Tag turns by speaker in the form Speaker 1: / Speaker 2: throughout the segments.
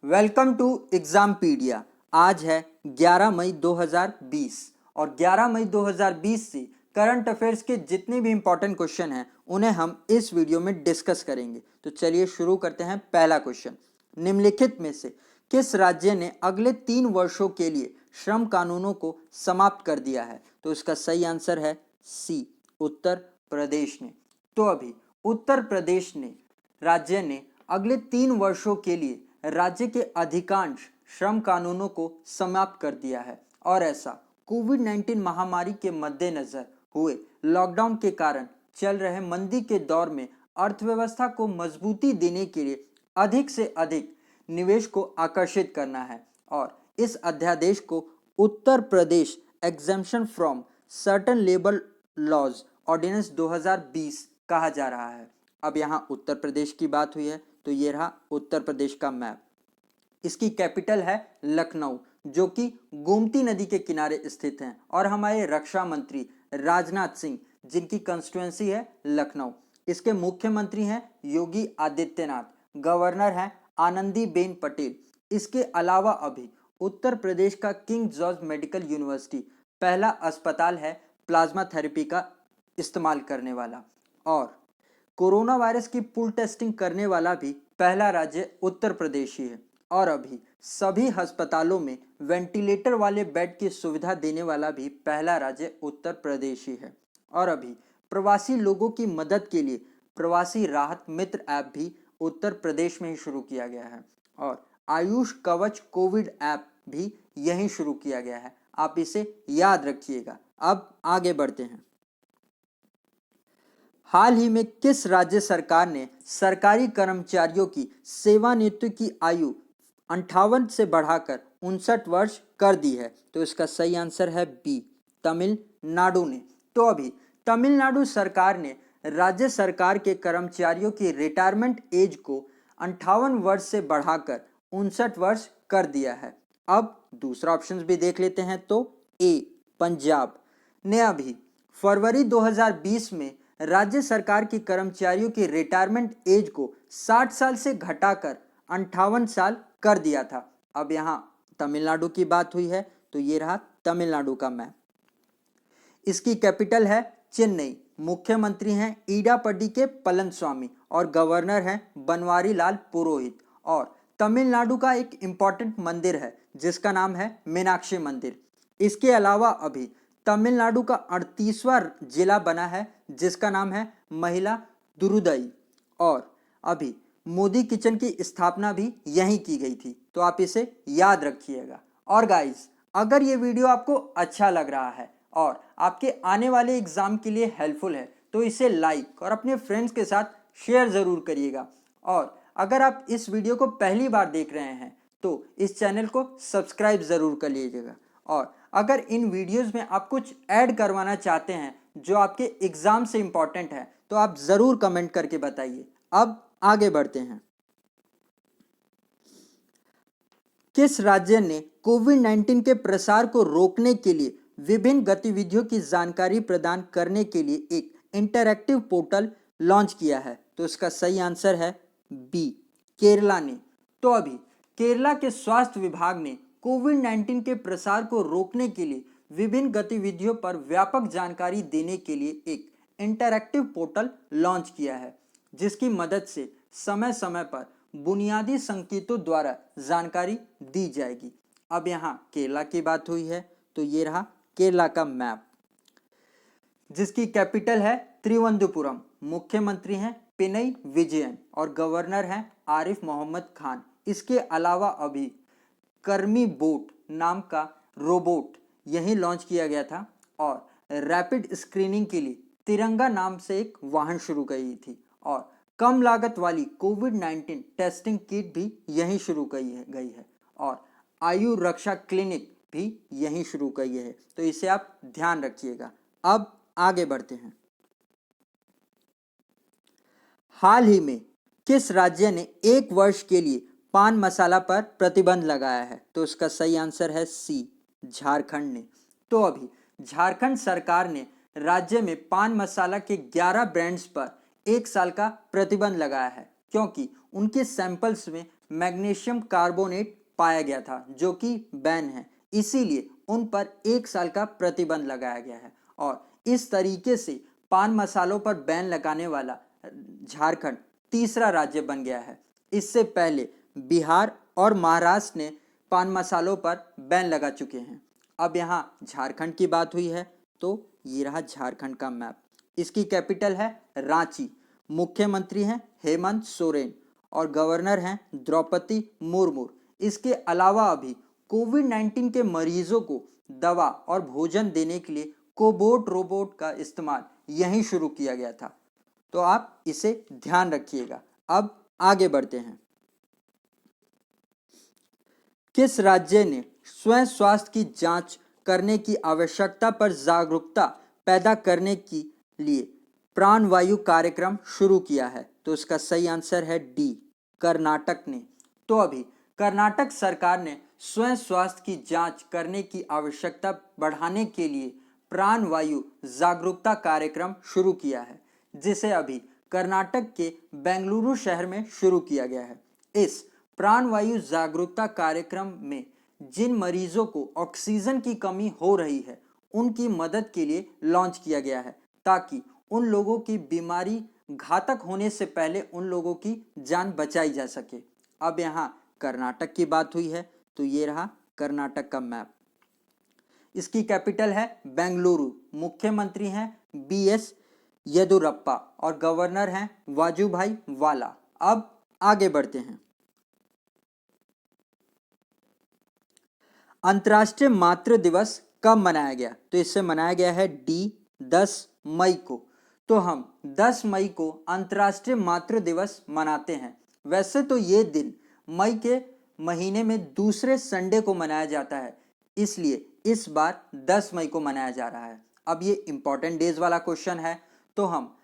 Speaker 1: Welcome to एग्जामपीडिया। आज है 11 मई 2020 और 11 मई 2020 से करंट अफेयर्स के जितने भी इंपॉर्टेंट क्वेश्चन हैं उन्हें हम इस वीडियो में डिस्कस करेंगे। तो चलिए शुरू करते हैं। पहला क्वेश्चन, निम्नलिखित में से किस राज्य ने अगले 3 वर्षों के लिए श्रम कानूनों को समाप्त कर दिया है? तो इसका सही आंसर है सी, उत्तर प्रदेश ने। तो अभी उत्तर प्रदेश ने राज्य ने अगले 3 वर्षों के लिए राज्य के अधिकांश श्रम कानूनों को समाप्त कर दिया है और ऐसा कोविड-19 महामारी के मद्देनजर हुए लॉकडाउन के कारण चल रहे मंदी के दौर में अर्थव्यवस्था को मजबूती देने के लिए अधिक से अधिक निवेश को आकर्षित करना है और इस अध्यादेश को Uttar Pradesh exemption from certain labour laws ordinance 2020 कहा जा रहा है। अब यहाँ उत्तर प्रदेश की बात हुई है तो ये रहा उत्तर प्रदेश का मैप। इसकी कैपिटल है लखनऊ, जो कि गोमती नदी के किनारे स्थित है और हमारे रक्षा मंत्री राजनाथ सिंह जिनकी कंस्टिट्यूएंसी है लखनऊ। इसके मुख्यमंत्री हैं योगी आदित्यनाथ, गवर्नर हैं आनंदीबेन पटेल। इसके अलावा अभी उत्तर प्रदेश का किंग जॉर्ज मेडिकल यूनिवर्सिटी पहला अस्पताल है प्लाज्मा थेरेपी का इस्तेमाल करने वाला और कोरोना वायरस की पूल टेस्टिंग करने वाला भी पहला राज्य उत्तर प्रदेश ही है और अभी सभी अस्पतालों में वेंटिलेटर वाले बेड की सुविधा देने वाला भी पहला राज्य उत्तर प्रदेश ही है और अभी प्रवासी लोगों की मदद के लिए प्रवासी राहत मित्र ऐप भी उत्तर प्रदेश में ही शुरू किया गया है और आयुष कवच कोविड ऐप भी यहीं शुरू किया गया है। आप इसे याद रखिएगा। अब आगे बढ़ते हैं। हाल ही में किस राज्य सरकार ने सरकारी कर्मचारियों की सेवानिवृत्ति की आयु 58 से बढ़ाकर 59 वर्ष कर दी है? तो इसका सही आंसर है बी, तमिलनाडु ने। तो अभी तमिलनाडु सरकार ने राज्य सरकार के कर्मचारियों की रिटायरमेंट एज को 58 वर्ष से बढ़ाकर 59 वर्ष कर दिया है। अब दूसरा ऑप्शन भी देख लेते हैं। तो ए, पंजाब ने अभी फरवरी 2020 में राज्य सरकार की कर्मचारियों की रिटायरमेंट एज को 60 साल से घटाकर 58 साल कर दिया था। अब यहाँ तमिलनाडु की बात हुई है तो ये रहा तमिलनाडु का मैप। इसकी कैपिटल है चेन्नई, मुख्यमंत्री हैं ईडापड्डी के पलनस्वामी और गवर्नर हैं बनवारी लाल पुरोहित और तमिलनाडु का एक इम्पॉर्टेंट मंदिर है जिसका नाम है मीनाक्षी मंदिर। इसके अलावा अभी तमिलनाडु का 38वां जिला बना है जिसका नाम है महिला दुरुदई और अभी मोदी किचन की स्थापना भी यहीं की गई थी। तो आप इसे याद रखिएगा। और गाइस, अगर ये वीडियो आपको अच्छा लग रहा है और आपके आने वाले एग्जाम के लिए हेल्पफुल है तो इसे लाइक और अपने फ्रेंड्स के साथ शेयर ज़रूर करिएगा। और अगर आप इस वीडियो को पहली बार देख रहे हैं तो इस चैनल को सब्सक्राइब ज़रूर कर लीजिएगा। और अगर इन वीडियोस में आप कुछ ऐड करवाना चाहते हैं जो आपके एग्ज़ाम से इम्पॉर्टेंट है तो आप ज़रूर कमेंट करके बताइए। अब आगे बढ़ते हैं। किस राज्य ने कोविड-19 के प्रसार को रोकने के लिए विभिन्न गतिविधियों की जानकारी प्रदान करने के लिए एक इंटरैक्टिव पोर्टल लॉन्च किया है? तो इसका सही आंसर है बी, केरला ने। तो अभी केरला के स्वास्थ्य विभाग ने कोविड-19 के प्रसार को रोकने के लिए विभिन्न गतिविधियों पर व्यापक जानकारी देने के लिए एक इंटरैक्टिव पोर्टल लॉन्च किया है जिसकी मदद से समय समय पर बुनियादी संकेतों द्वारा जानकारी दी जाएगी। अब यहाँ केरला की बात हुई है तो ये रहा केरला का मैप जिसकी कैपिटल है त्रिवंदपुरम, मुख्यमंत्री हैं पिनई विजयन और गवर्नर हैं आरिफ मोहम्मद खान। इसके अलावा अभी कर्मी बोट नाम का रोबोट यहीं लॉन्च किया गया था और रैपिड स्क्रीनिंग के लिए तिरंगा नाम से एक वाहन शुरू की थी और कम लागत वाली कोविड-19 टेस्टिंग किट भी यहीं शुरू गई है और आयु रक्षा क्लिनिक भी यहीं शुरू की है। तो इसे आप ध्यान रखिएगा। अब आगे बढ़ते हैं। हाल ही में किस राज्य ने 1 वर्ष के लिए पान मसाला पर प्रतिबंध लगाया है? तो इसका सही आंसर है सी, झारखंड ने। तो अभी झारखंड सरकार ने राज्य में पान मसाला के 11 ब्रांड्स पर 1 साल का प्रतिबंध लगाया है क्योंकि उनके सैंपल्स में मैग्नीशियम कार्बोनेट पाया गया था जो कि बैन है, इसीलिए उन पर 1 साल का प्रतिबंध लगाया गया है। और इस तरीके से पान मसालों पर बैन लगाने वाला झारखंड तीसरा राज्य बन गया है। इससे पहले बिहार और महाराष्ट्र ने पान मसालों पर बैन लगा चुके हैं। अब यहाँ झारखंड की बात हुई है तो ये रहा झारखंड का मैप। इसकी कैपिटल है रांची, मुख्यमंत्री हैं हेमंत सोरेन और गवर्नर हैं द्रौपदी मुर्मू। इसके अलावा अभी कोविड-19 के मरीजों को दवा और भोजन देने के लिए कोबोट रोबोट का इस्तेमाल यहीं शुरू किया गया था, तो आप इसे ध्यान रखिएगा। अब आगे बढ़ते हैं। किस राज्य ने स्वयं स्वास्थ्य की जांच करने की आवश्यकता पर जागरूकता पैदा करने के लिए प्राणवायु कार्यक्रम शुरू किया है? तो इसका सही आंसर है डी, कर्नाटक ने। तो अभी कर्नाटक सरकार ने स्वयं स्वास्थ्य की जांच करने की आवश्यकता बढ़ाने के लिए प्राणवायु जागरूकता कार्यक्रम शुरू किया है, जिसे अभी कर्नाटक के बेंगलुरु शहर में शुरू किया गया है। इस प्राणवायु जागरूकता कार्यक्रम में जिन मरीजों को ऑक्सीजन की कमी हो रही है उनकी मदद के लिए लॉन्च किया गया है, ताकि उन लोगों की बीमारी घातक होने से पहले उन लोगों की जान बचाई जा सके। अब यहाँ कर्नाटक की बात हुई है तो ये रहा कर्नाटक का मैप। इसकी कैपिटल है बेंगलुरु, मुख्यमंत्री हैं BS येदुरप्पा और गवर्नर हैं वाजुभाई वाला। अब आगे बढ़ते हैं। अंतर्राष्ट्रीय मातृ दिवस कब मनाया गया? तो इससे मनाया गया है डी, 10 मई को। तो हम 10 मई को अंतर्राष्ट्रीय मातृ दिवस मनाते हैं। वैसे तो ये दिन मई के महीने में दूसरे संडे को मनाया जाता है, इसलिए इस बार 10 मई को मनाया जा रहा है। अब ये इंपॉर्टेंट डेज वाला क्वेश्चन है, तो हम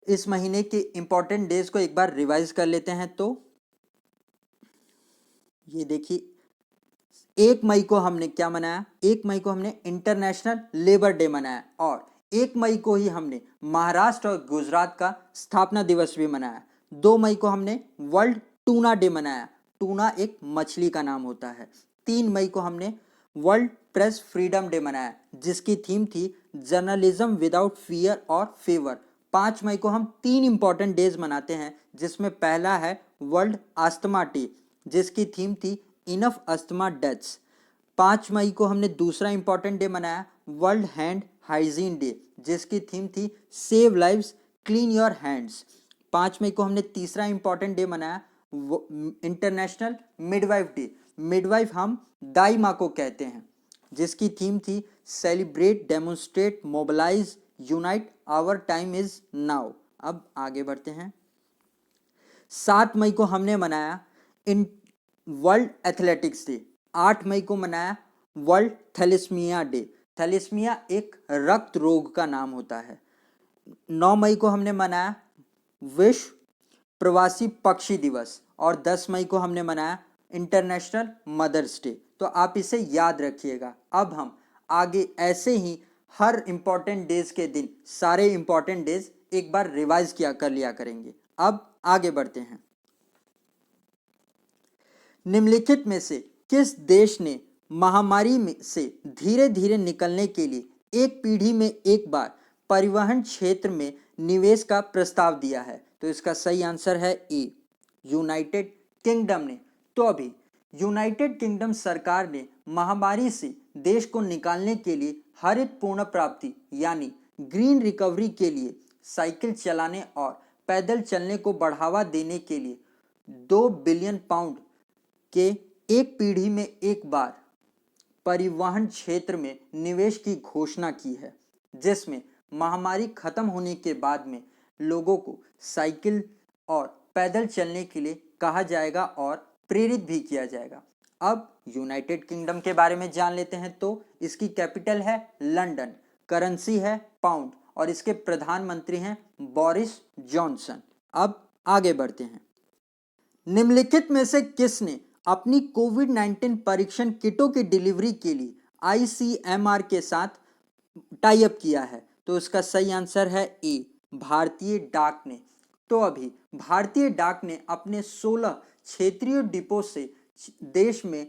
Speaker 1: इस महीने के इंपॉर्टेंट डेज को एक बार रिवाइज कर लेते हैं। तो ये देखिए, 1 मई को हमने क्या मनाया? 1 मई को हमने इंटरनेशनल लेबर डे मनाया और 1 मई को ही हमने महाराष्ट्र और गुजरात का स्थापना दिवस भी मनाया। 2 मई को हमने वर्ल्ड टूना डे मनाया, टूना एक मछली का नाम होता है। 3 मई को हमने वर्ल्ड प्रेस फ्रीडम डे मनाया, जिसकी थीम थी जर्नलिज्म विदाउट फियर और फेवर। 5 मई को हम 3 इंपॉर्टेंट डेज मनाते हैं, जिसमें पहला है वर्ल्ड अस्थमा डे, जिसकी थीम थी इनफ अस्थमा डेथ्स। 5 मई को हमने दूसरा इंपॉर्टेंट डे मनाया वर्ल्ड हैंड हाइजीन डे, जिसकी थीम थी save lives clean your hands. 5 मई को हमने तीसरा इंपॉर्टेंट डे मनाया इंटरनेशनल मिडवाइफ डे। मिडवाइफ हम दाई माँ को कहते हैं, जिसकी थीम थी celebrate demonstrate mobilize unite our time is now. अब आगे बढ़ते हैं। 7 मई को हमने मनाया इन वर्ल्ड एथलेटिक्स डे। 8 मई को मनाया वर्ल्ड थैलेसीमिया डे। थैलेसीमिया एक रक्त रोग का नाम होता है। 9 मई को हमने मनाया विश्व प्रवासी पक्षी दिवस और 10 मई को हमने मनाया इंटरनेशनल मदर्स डे। तो आप इसे याद रखिएगा। अब हम आगे ऐसे ही हर इंपॉर्टेंट डेज के दिन सारे इंपॉर्टेंट डेज एक बार रिवाइज किया कर लिया करेंगे। अब आगे बढ़ते हैं। निम्नलिखित में से किस देश ने महामारी में से धीरे धीरे निकलने के लिए एक पीढ़ी में एक बार परिवहन क्षेत्र में निवेश का प्रस्ताव दिया है? तो इसका सही आंसर है ए, यूनाइटेड किंगडम ने। तो अभी यूनाइटेड किंगडम सरकार ने महामारी से देश को निकालने के लिए हरित पूर्ण प्राप्ति यानी ग्रीन रिकवरी के लिए साइकिल चलाने और पैदल चलने को बढ़ावा देने के लिए 2 बिलियन पाउंड के एक पीढ़ी में एक बार परिवहन क्षेत्र में निवेश की घोषणा की है, जिसमें महामारी खत्म होने के बाद में लोगों को साइकिल और पैदल चलने के लिए कहा जाएगा और प्रेरित भी किया जाएगा। अब यूनाइटेड किंगडम के बारे में जान लेते हैं। तो इसकी कैपिटल है लंदन, करेंसी है पाउंड और इसके प्रधानमंत्री हैं बोरिस जॉनसन। अब आगे बढ़ते हैं। निम्नलिखित में से किसने अपनी कोविड-19 परीक्षण किटों की डिलीवरी के लिए ICMR के साथ टाई अप किया है? तो इसका सही आंसर है ए, भारतीय डाक ने। तो अभी भारतीय डाक ने अपने 16 क्षेत्रीय डिपो से देश में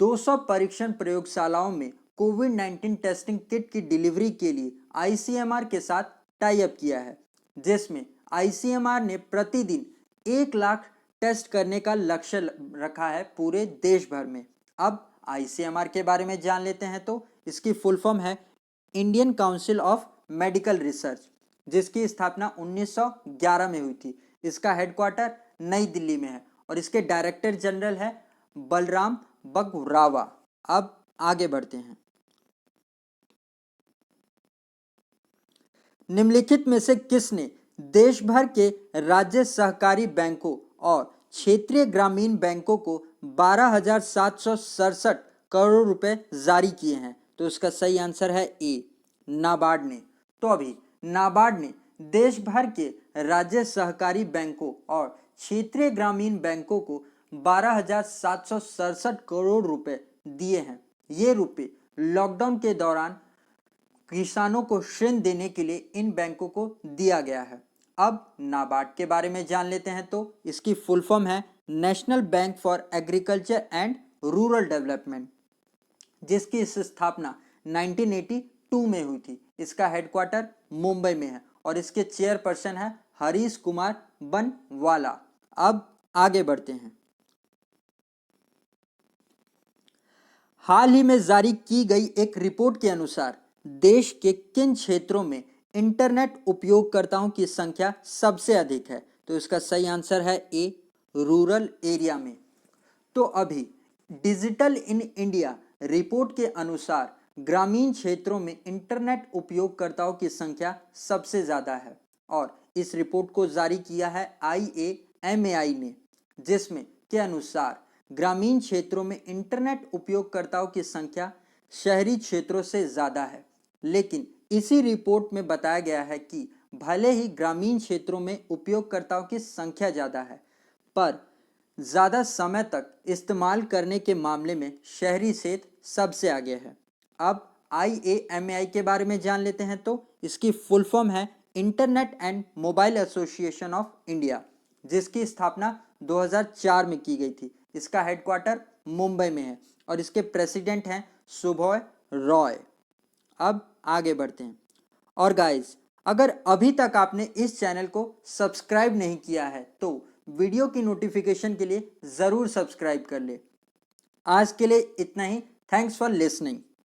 Speaker 1: 200 परीक्षण प्रयोगशालाओं में कोविड-19 टेस्टिंग किट की डिलीवरी के लिए आईसीएमआर के साथ टाई अप किया है, जिसमें आईसीएमआर ने प्रतिदिन 1 लाख टेस्ट करने का लक्ष्य रखा है पूरे देश भर में। अब आईसीएमआर के बारे में जान लेते हैं। तो इसकी फुल फॉर्म है Indian council of medical research, जिसकी स्थापना 1911 में हुई थी। इसका हेडक्वार्टर नई दिल्ली में है और इसके डायरेक्टर जनरल है बलराम बगरावा। अब आगे बढ़ते हैं। निम्नलिखित में से किसने देश भर के राज्य सहकारी बैंकों और क्षेत्रीय ग्रामीण बैंकों को 12,767 करोड़ रुपए जारी किए हैं? तो इसका सही आंसर है ए, नाबार्ड ने। तो अभी नाबार्ड ने देश भर के राज्य सहकारी बैंकों और क्षेत्रीय ग्रामीण बैंकों को 12,767 करोड़ रुपए दिए हैं। ये रुपए लॉकडाउन के दौरान किसानों को ऋण देने के लिए इन बैंकों को दिया गया है। अब नाबार्ड के बारे में जान लेते हैं। तो इसकी फुल फॉर्म है national bank for agriculture and rural development, जिसकी स्थापना 1982 में हुई थी। इसका हेडक्वार्टर मुंबई में है और इसके चेयरपर्सन है हरीश कुमार बनवाला। अब आगे बढ़ते हैं। हाल ही में जारी की गई एक रिपोर्ट के अनुसार देश के किन क्षेत्रों में इंटरनेट उपयोगकर्ताओं की संख्या सबसे अधिक है? तो इसका सही आंसर है ए, रूरल एरिया में। तो अभी डिजिटल इन इंडिया रिपोर्ट के अनुसार ग्रामीण क्षेत्रों में इंटरनेट उपयोगकर्ताओं की संख्या सबसे ज़्यादा है और इस रिपोर्ट को जारी किया है IAMAI ने, जिसमें के अनुसार ग्रामीण क्षेत्रों में इंटरनेट उपयोगकर्ताओं की संख्या शहरी क्षेत्रों से ज़्यादा है। लेकिन इसी रिपोर्ट में बताया गया है कि भले ही ग्रामीण क्षेत्रों में उपयोगकर्ताओं की संख्या ज़्यादा है, पर ज़्यादा समय तक इस्तेमाल करने के मामले में शहरी क्षेत्र सबसे आगे है। अब IAMAI के बारे में जान लेते हैं। तो इसकी फुल फॉर्म है internet and mobile association of India, जिसकी स्थापना 2004 में की गई थी। इसका हेडक्वार्टर मुंबई में है और इसके प्रेसिडेंट हैं सुबोय रॉय। अब आगे बढ़ते हैं। और गाइस, अगर अभी तक आपने इस चैनल को सब्सक्राइब नहीं किया है तो वीडियो की नोटिफिकेशन के लिए ज़रूर सब्सक्राइब कर ले। आज के लिए इतना ही। Thanks for listening.